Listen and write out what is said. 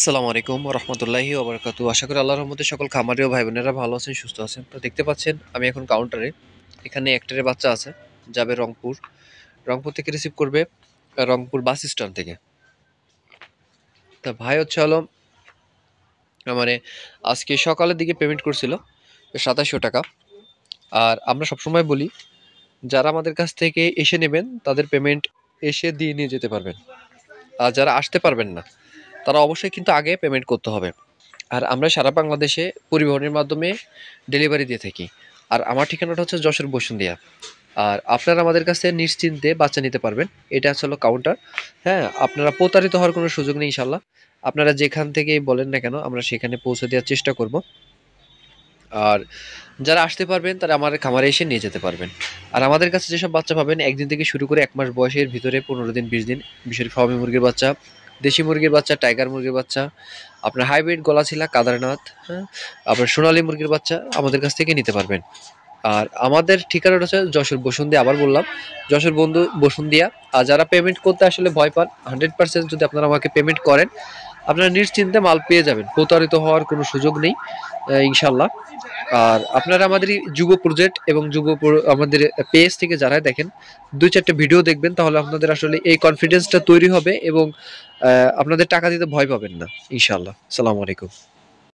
আসসালামু আলাইকুম রহমতুল্লাহি ওবরাকাতু। আশা করি আল্লাহর রহমতে সকল খামারি ও ভাই বোনেরা ভালো আছেন, সুস্থ আছেন। তো দেখতে পাচ্ছেন আমি এখন কাউন্টারে, এখানে একটারে বাচ্চা আছে, যাবে রংপুর। রংপুর থেকে রিসিভ করবে, রংপুর বাস স্ট্যান্ড থেকে। তা ভাই হচ্ছে হলো মানে আজকে সকালের দিকে পেমেন্ট করছিল 2700 টাকা। আর আমরা সবসময় বলি, যারা আমাদের কাছ থেকে এসে নেবেন তাদের পেমেন্ট এসে দিয়ে নিয়ে যেতে পারবেন। আর যারা আসতে পারবেন না তারা অবশ্যই কিন্তু আগে পেমেন্ট করতে হবে। আর আমরা সারা বাংলাদেশে পরিবহনের মাধ্যমে ডেলিভারি দিয়ে থাকি। আর আমার ঠিকানাটা হচ্ছে যশোর বসুন্ধিয়া। আর আপনারা আমাদের কাছে নিশ্চিন্তে বাচ্চা নিতে পারবেন। এটা হচ্ছে হলো কাউন্টার। হ্যাঁ, আপনারা প্রতারিত হওয়ার কোনো সুযোগ নেই ইনশাল্লাহ। আপনারা যেখান থেকেই বলেন না কেন আমরা সেখানে পৌঁছে দেওয়ার চেষ্টা করব। আর যারা আসতে পারবেন তারা আমার খামারে এসে নিয়ে যেতে পারবেন। আর আমাদের কাছে যেসব বাচ্চা পাবেন, একদিন থেকে শুরু করে 1 মাস বয়সের ভিতরে 15 দিন 20 দিন, বিশেষ ফার্মি মুরগির বাচ্চা, দেশি মুরগির বাচ্চা, টাইগার মুরগির বাচ্চা, আপনার হাইব্রিড গলাছিলা, কাদারনাথ, হ্যাঁ, আপনার সোনালী মুরগির বাচ্চা আমাদের কাছ থেকে নিতে পারবেন। আর আমাদের ঠিকানাটা হচ্ছে যশোর বসুন্ধিয়া। আবার বললাম, যশোর বন্ধু বসুন্ধিয়া। আর যারা পেমেন্ট করতে আসলে ভয় পান, 100% যদি আপনারা আমাকে পেমেন্ট করেন, আপনারা নিশ্চিন্তে মাল পেয়ে যাবেন। প্রতারিত হওয়ার কোনো সুযোগ নেই ইনশাল্লাহ। আর আপনারা আমাদের এই যুব প্রজেক্ট এবং আমাদের পেজ থেকে যারা দেখেন, 2-4টা ভিডিও দেখবেন, তাহলে আপনাদের আসলে এই কনফিডেন্সটা তৈরি হবে এবং আপনাদের টাকা দিতে ভয় পাবেন না ইনশাল্লাহ। আসসালামু আলাইকুম।